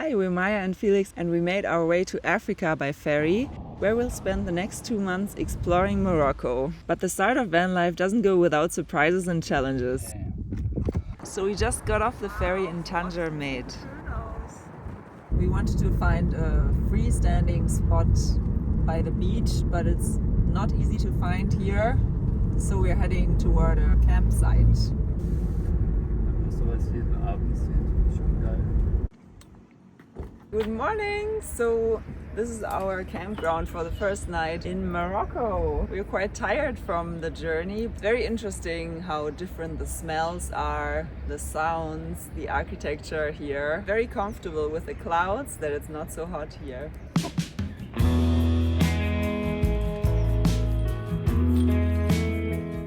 Hi, we're Maya and Felix, and we made our way to Africa by ferry, where we'll spend the next 2 months exploring Morocco. But the start of van life doesn't go without surprises and challenges. So we just got off the ferry in Tanger Med. We wanted to find a freestanding spot by the beach, but it's not easy to find here. So we're heading toward a campsite. Good morning! So this is our campground for the first night in Morocco. We're quite tired from the journey. It's very interesting how different the smells are, the sounds, the architecture here. Very comfortable with the clouds that it's not so hot here.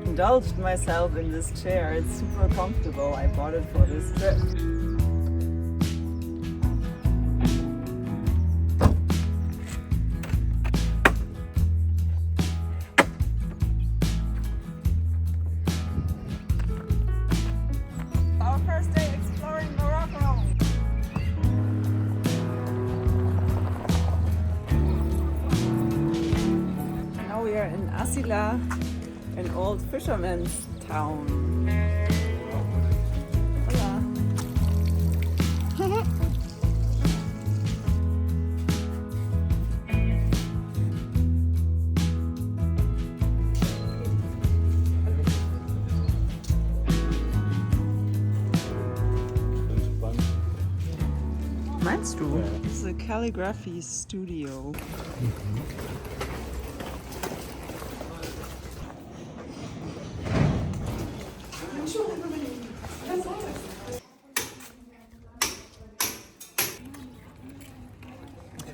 Indulged myself in this chair. It's super comfortable. I bought it for this trip. Our first day exploring Morocco. Now we are in Asila, an old fisherman's town. Hola. Meinst du? This is a calligraphy studio.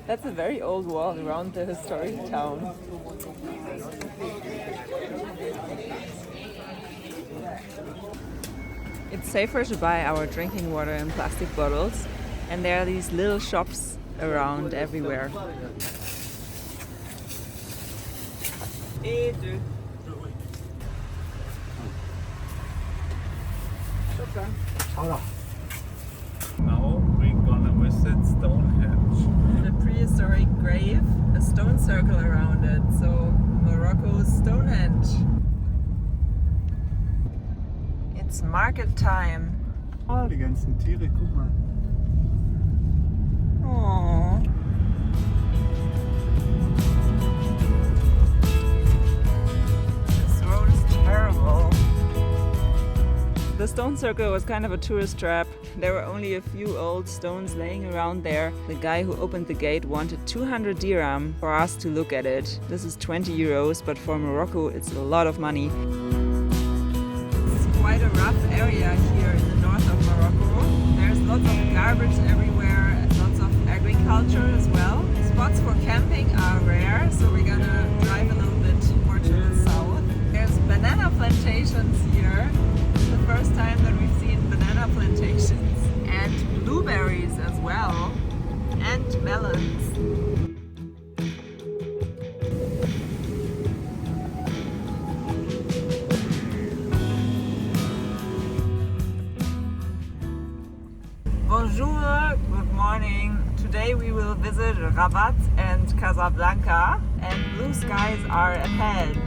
That's a very old wall around the historic town. It's safer to buy our drinking water in plastic bottles, and there are these little shops around everywhere. Now we're gonna visit Stonehenge. A prehistoric grave, a stone circle around it, so Morocco's Stonehenge. It's market time. Ah, die ganzen Tiere, guck mal. Aww. This road is terrible. The stone circle was kind of a tourist trap. There were only a few old stones laying around there. The guy who opened the gate wanted 200 dirham for us to look at it. This is 20 euros, but for Morocco it's a lot of money. It's quite a rough area here in the north of Morocco. There's lots of garbage everywhere and lots of agriculture as well. Spots for camping are rare, so we're gonna drive a little bit more to the south. There's banana plantations here. The first time that we've seen banana plantations, and blueberries as well, and melons. Bonjour, good morning. Today we will visit Rabat and Casablanca, and blue skies are ahead.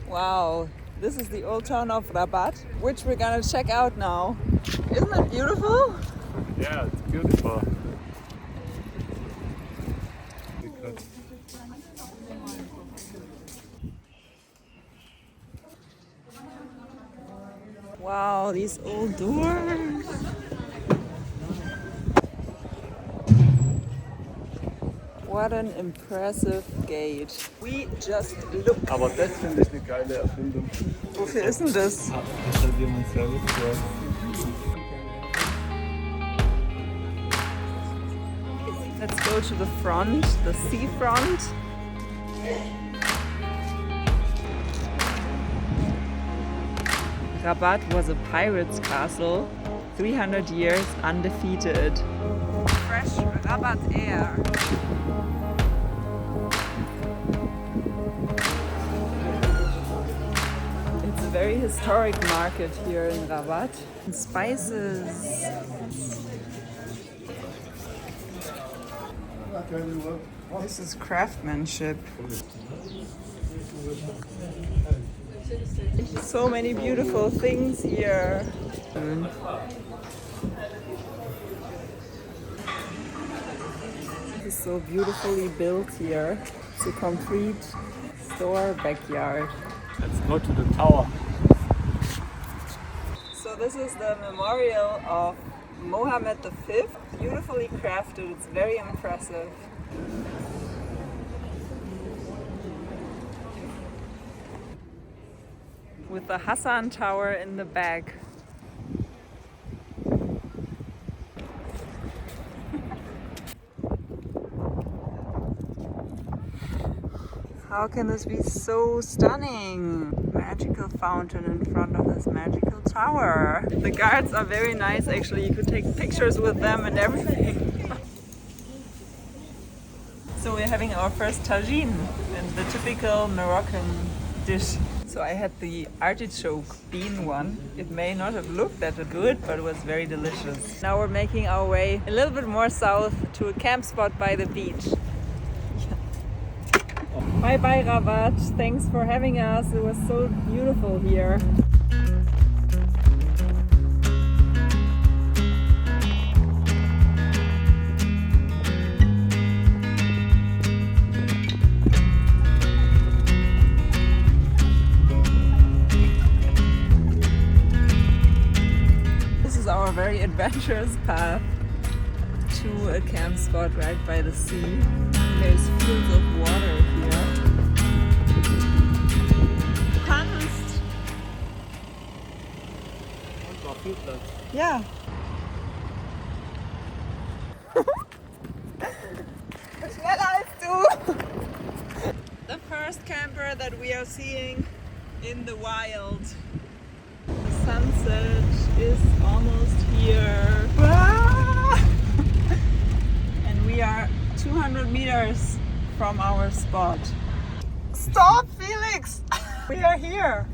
Wow, this is the old town of Rabat, which we're gonna check out now. Isn't it beautiful? Yeah, it's beautiful. Wow, these old doors. What an impressive gate. We just look. Aber das finde ich eine geile Erfindung. Wofür ist denn das? Das hat jemand selber gebaut. Let's go to the front, the seafront. Rabat was a pirate's castle, 300 years undefeated. Fresh Rabat air. It's a very historic market here in Rabat. And spices. This is craftsmanship. So many beautiful things here. This is so beautifully built here. It's a complete store backyard. Let's go to the tower. So this is the memorial of Mohammed V. Beautifully crafted, it's very impressive. With the Hassan Tower in the back. How can this be so stunning? Magical fountain in front of this magical tower. The guards are very nice actually, you could take pictures with them and everything. So we're having our first tagine, and the typical Moroccan dish. So I had the artichoke bean one. It may not have looked that good, but it was very delicious. Now we're making our way a little bit more south to a camp spot by the beach. Bye bye Rabat, thanks for having us, it was so beautiful here. This is our very adventurous path to a camp spot right by the sea. There's fields of water here. Kannst! Und war viel Platz. Ja. Schneller als du! The first camper that we are seeing in the wild. The sunset is almost here. And we are 200 meters from our spot. Stop, Felix! We are here.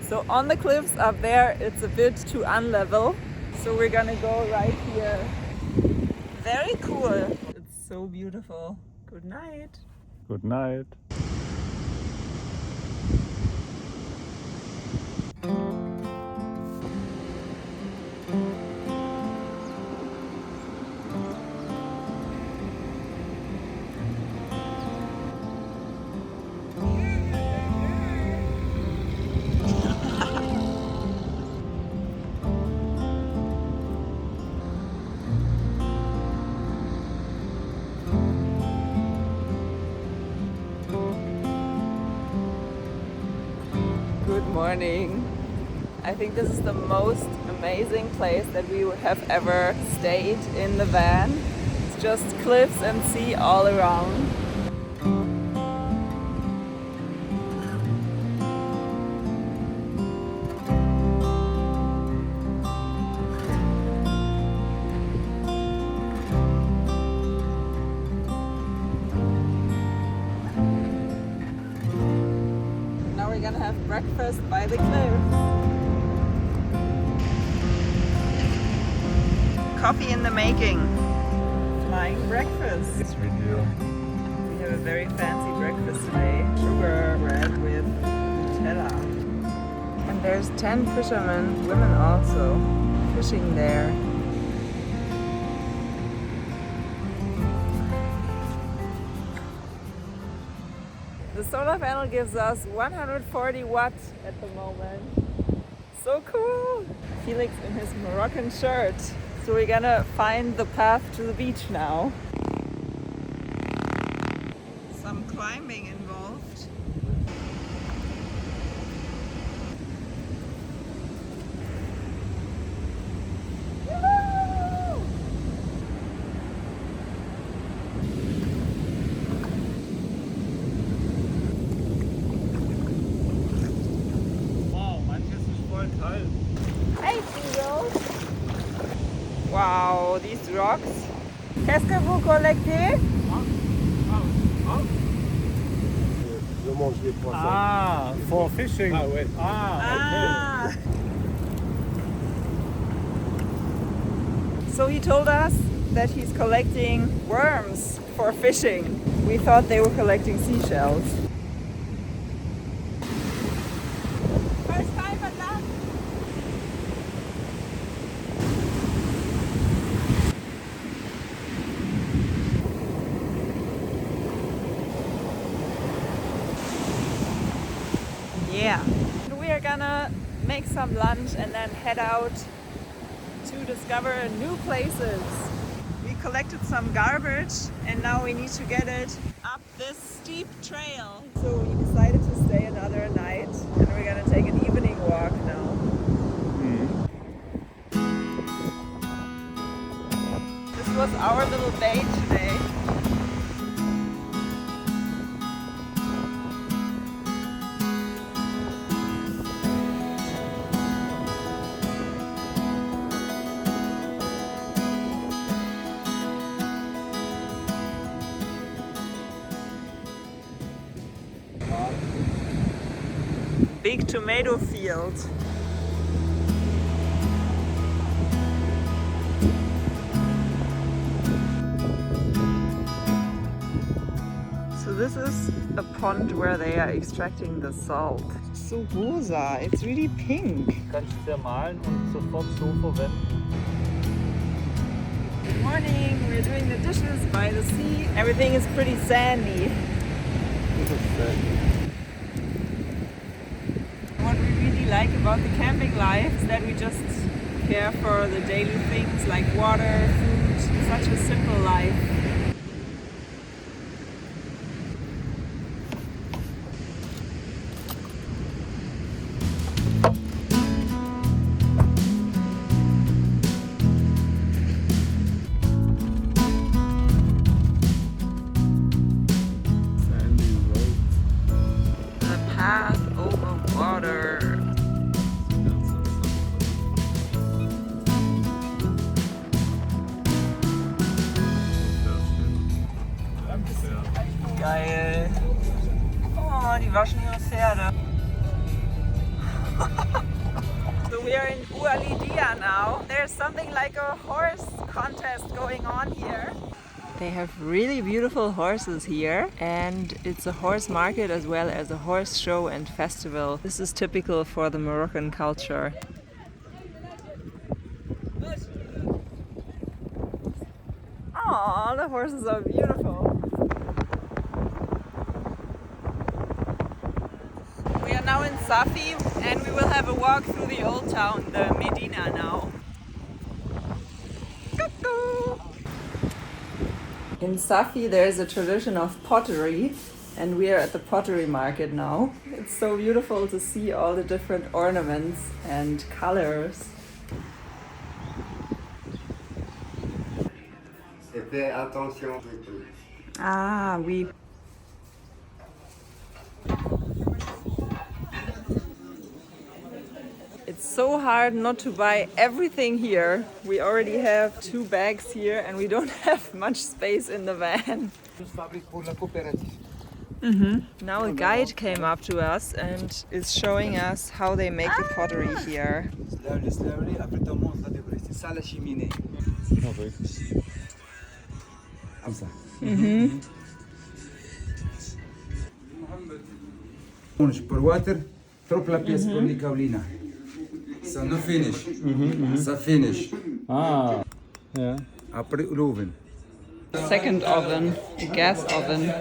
So on the cliffs up there, it's a bit too unlevel. So we're gonna go right here. Very cool. It's so beautiful. Good night. Good night. Good morning. I think this is the most amazing place that we have ever stayed in the van. It's just cliffs and sea all around. Now we're gonna have breakfast by the cliffs. Coffee in the making. Flying breakfast. This video. We have a very fancy breakfast today. Sugar bread with Nutella. And there's 10 fishermen, women also, fishing there. The solar panel gives us 140 watts at the moment. So cool! Felix in his Moroccan shirt. So we're gonna find the path to the beach now. climbing involved. Wow, manches ist voll kalt. Hey, Fido! Wow, these rocks. Qu'est-ce que vous collectez? Je mange les poissons. Ah, for fishing. Ah ouais. Ah, okay. So he told us that he's collecting worms for fishing. We thought they were collecting seashells. First time at that. Yeah. We are gonna make some lunch and then head out to discover new places. We collected some garbage and now we need to get it up this steep trail. So we decided to stay another night and we're gonna take an evening walk now. This was our little bait today. Big tomato field. So this is a pond where they are extracting the salt. It's so rosa, it's really pink. Kannst du zermahlen und sofort so verwenden. Good morning, we're doing the dishes by the sea. Everything is pretty sandy. What we really like about the camping life is that we just care for the daily things like water, food, such a simple life. Sandy road. The path over water. Geil. Oh, die waschen ihre Pferde. So we are in Ualidia now. There's something like a horse contest going on here. They have really beautiful horses here, and it's a horse market as well as a horse show and festival. This is typical for the Moroccan culture. Oh, the horses are beautiful. We are now in Safi and we will have a walk through the old town, the Medina now. Cuckoo! In Safi there is a tradition of pottery and we are at the pottery market now. It's so beautiful to see all the different ornaments and colors. Fais attention. Ah, oui. It's so hard not to buy everything here. We already have 2 bags here and we don't have much space in the van. Now a guide came up to us and is showing us how they make the pottery here. Slowly, slowly, après tu montes là devrais. C'est ça la cheminée. Comme ça. Onde por water, trop la pièce pour les kaolina. Ça no finish. Ça finish. Ah, ja. Après l'oven. Second oven, the gas oven.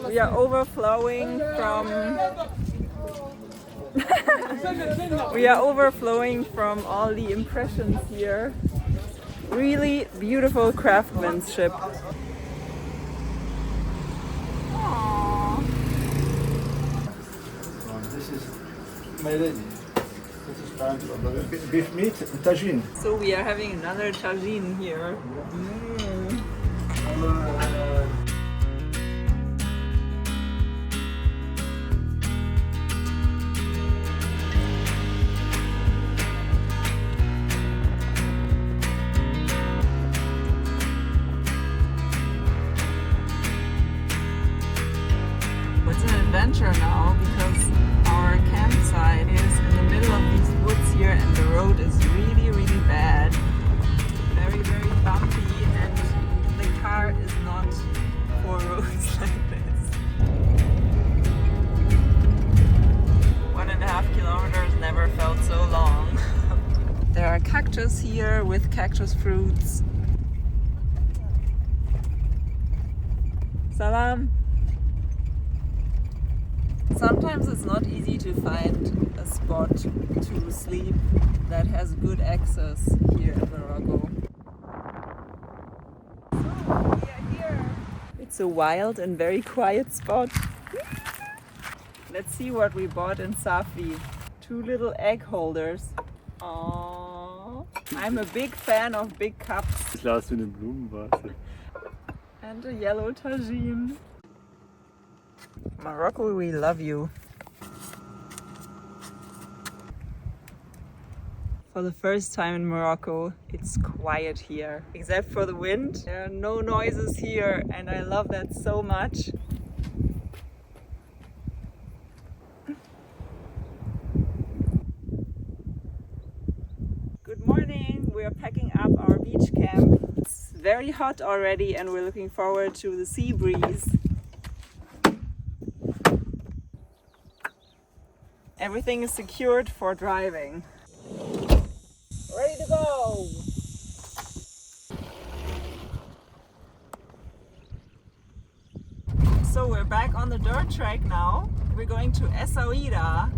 We are overflowing from all the impressions here. Really beautiful craftsmanship. Aww. This is my lady. This is time for beef meat, tagine. So we are having another tagine here. It's an adventure now because our campsite is in the middle of these woods here and the road is really, really bad. Very, very bumpy, and the car is not for roads like this. 1.5 kilometers never felt so long. There are cactus here with cactus fruits. Salam. Sometimes it's not easy to find a spot to sleep that has good access here in Morocco. So, we are here. It's a wild and very quiet spot. Let's see what we bought in Safi. 2 little egg holders. Aww. I'm a big fan of big cups. Glas in eine Blumenvase. And a yellow tagine. Morocco, we love you. For the first time in Morocco, it's quiet here. Except for the wind, there are no noises here, and I love that so much. Good morning, we are packing up our beach camp. It's very hot already and we're looking forward to the sea breeze. Everything is secured for driving. Ready to go! So we're back on the dirt track now. We're going to Essaouira.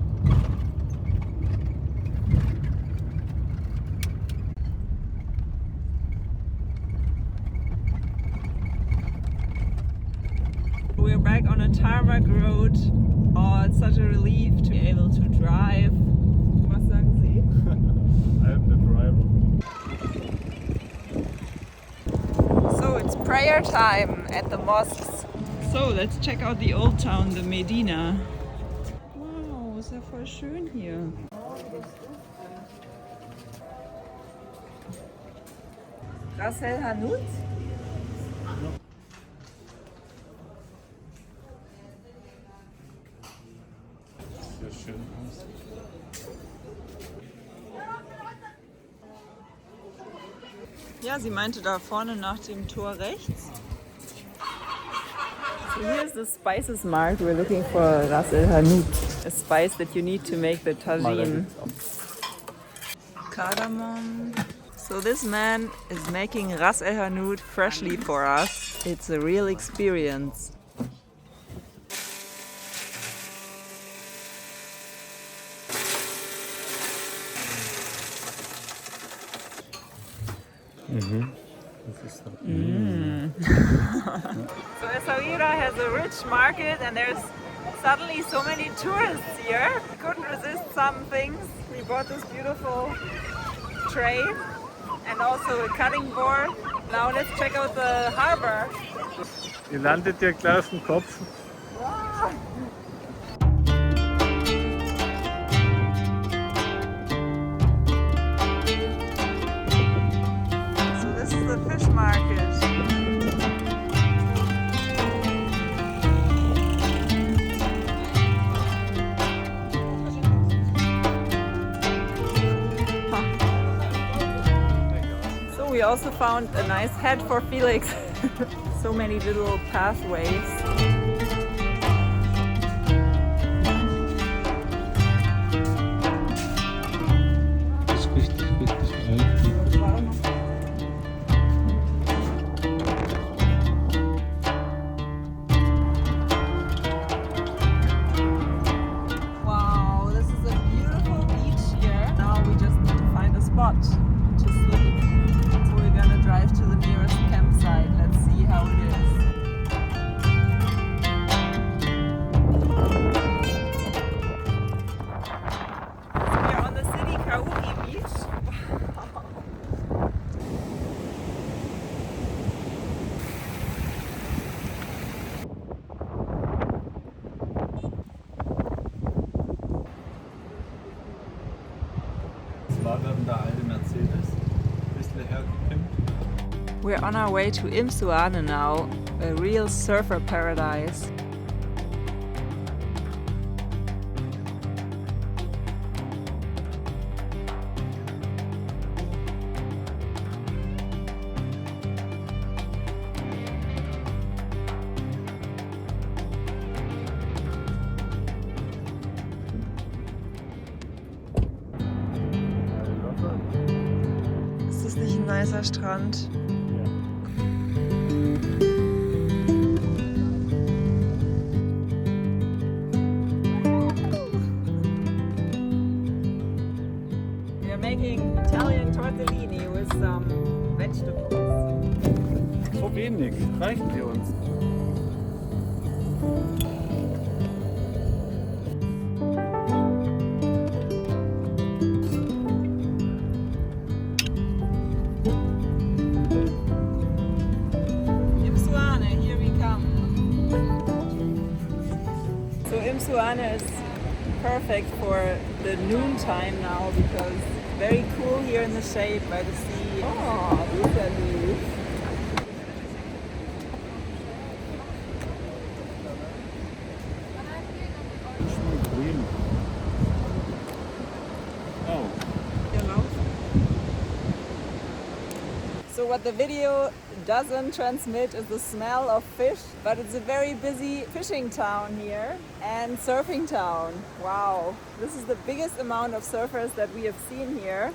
We're back on a tarmac road. Oh, it's such a relief to be able to drive. Was sagen Sie? I'm the driver. So it's prayer time at the mosques. So let's check out the old town, the Medina. Wow, ist ja voll schön hier. Ras El Hanout? Sehr schön aus. Ja, sie meinte da vorne nach dem Tor rechts. So here's the spices mark. We're looking for Ras El Hanout, a spice that you need to make the tagine. Cardamom. So this man is making Ras El Hanout freshly for us. It's a real experience. Das ist doch So Essaouira has a rich market and there's suddenly so many tourists here. We couldn't resist some things. We bought this beautiful tray and also a cutting board. Now let's check out the harbor. Ihr landet ja gleich auf dem Kopf. So this is the fish market. So we also found a nice hat for Felix. So many little pathways. Das ist richtig alt. Wow, this is a beautiful beach here. Now we just need to find a spot to sleep. So we're gonna war werden der alte Mercedes ein bisschen hergepimpt. We're on our way to Imsuane now, a real surfer paradise. Ist das nicht ein nicer Strand? We are making Italian tortellini with some vegetables. So wenig, reicht für uns. Imsuane, here we come. So Imsuane is perfect for the noon time now because very cool here in the shade by the sea. Oh, look at me. Grün. Oh. So what the video doesn't transmit is the smell of fish, but it's a very busy fishing town here and surfing town. Wow, this is the biggest amount of surfers that we have seen here.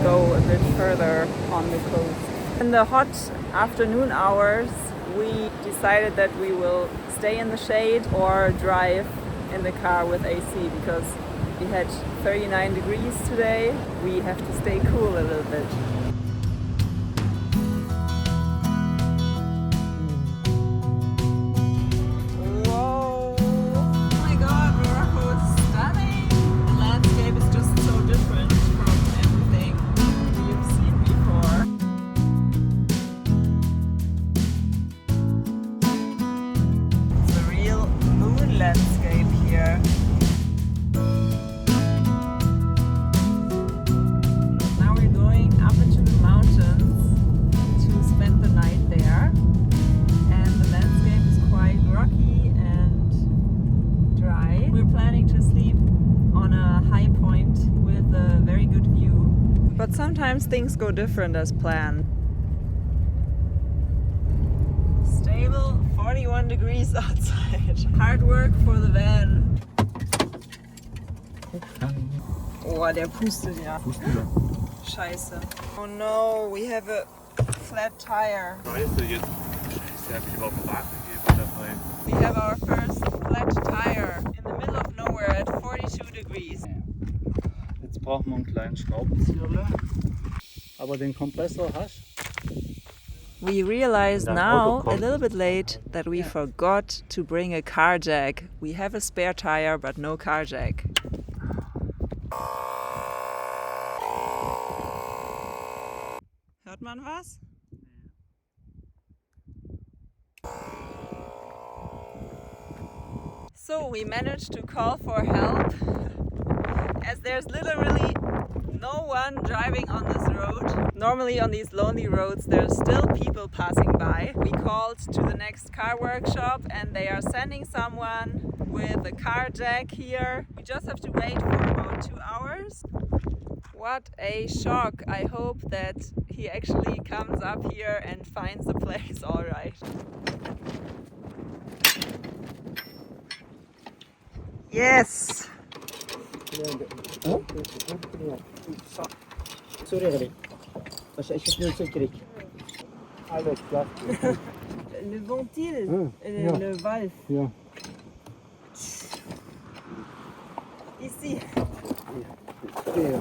Go a bit further on the coast. In the hot afternoon hours, we decided that we will stay in the shade or drive in the car with AC because we had 39 degrees today. We have to stay cool a little bit. Whoa! Oh my god, Morocco is stunning! The landscape is just so different from everything we've seen before. It's a real moon landscape here. Now we're going up into the mountains to spend the night there. And the landscape is quite rocky and dry. We're planning to sleep on a high point with a very good view. But sometimes things go different as planned. Stable 41 degrees outside. Hard work for the van. Oh, der pustet ja. Scheiße. Oh no, we have a flat tire. Scheiße, jetzt. Scheiße, hab ich überhaupt Fahrt gegeben dabei. We have our first flat tire in the middle of nowhere at 42 degrees. Jetzt brauchen wir einen kleinen Schraubenzieher. Aber den Kompressor hast We realized Dein now, Auto a kommt. little bit late, that we forgot to bring a car jack. We have a spare tire, but no car jack. Hört man was? So we managed to call for help, as there's literally no one driving on this road. Normally on these lonely roads there's still people passing by. We called to the next car workshop and they are sending someone with a car jack here. We just have to wait for about 2 hours. What a shock. I hope that he actually comes up here and finds the place all right. Yes! Alles klar. Le ventil, ja. le valve. Ja. Ici. Ja.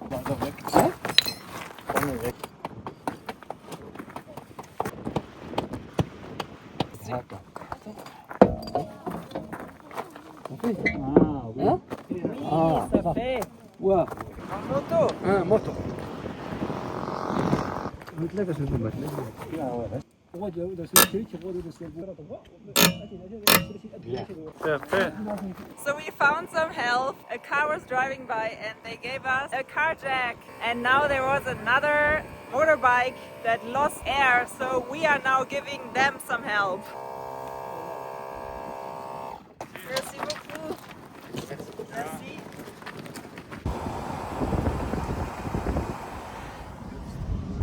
War doch weg. War weg. Ça fait. Ouais. Moto. Moto. Perfekt. So we found some help. A car was driving by and they gave us a car jack. And now there was another motorbike that lost air, so we are now giving them some help. Merci beaucoup. Merci.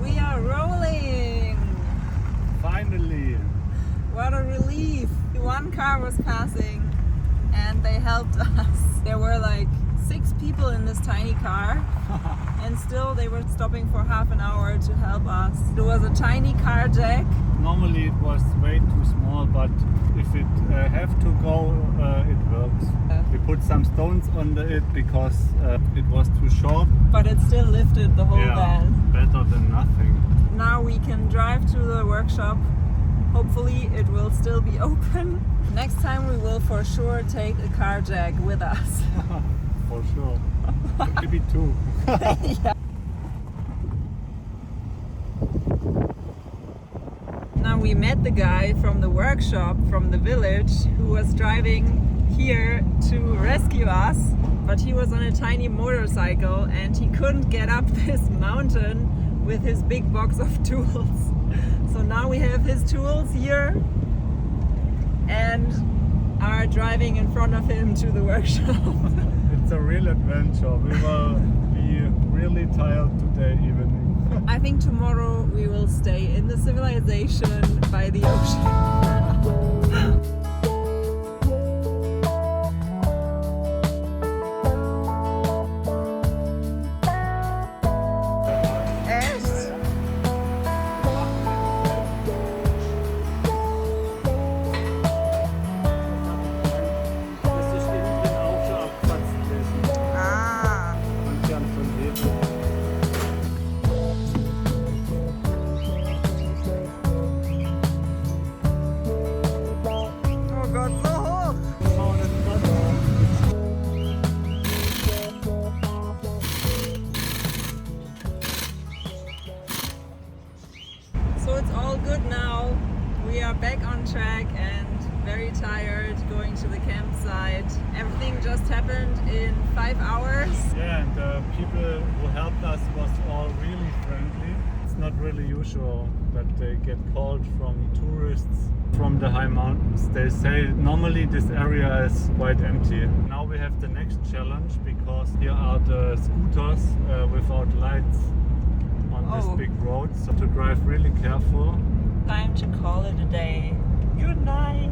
We are rolling. Finally. What a relief. One car was passing and they helped us. There were like 6 people in this tiny car and still they were stopping for half an hour to help us. It was a tiny car jack. Normally it was way too small, but if it have to go, it works. We put some stones under it because it was too short. But it still lifted the whole van. Better than nothing. Now we can drive to the workshop. Hopefully it will still be open. Next time we will for sure take a car jack with us. For sure. Maybe 2. Yeah. Now we met the guy from the workshop from the village who was driving here to rescue us, but he was on a tiny motorcycle and he couldn't get up this mountain with his big box of tools. So now we have his tools here and are driving in front of him to the workshop. It's a real adventure. We will be really tired today evening. I think tomorrow we will stay in the civilization by the ocean. So it's all good now. We are back on track and very tired going to the campsite. Everything just happened in 5 hours. Yeah, and the people who helped us was all really friendly. It's not really usual that they get called from tourists from the high mountains. They say normally this area is quite empty. Now we have the next challenge because here are the scooters without lights on this big road. So to drive really careful. Time to call it a day. Good night.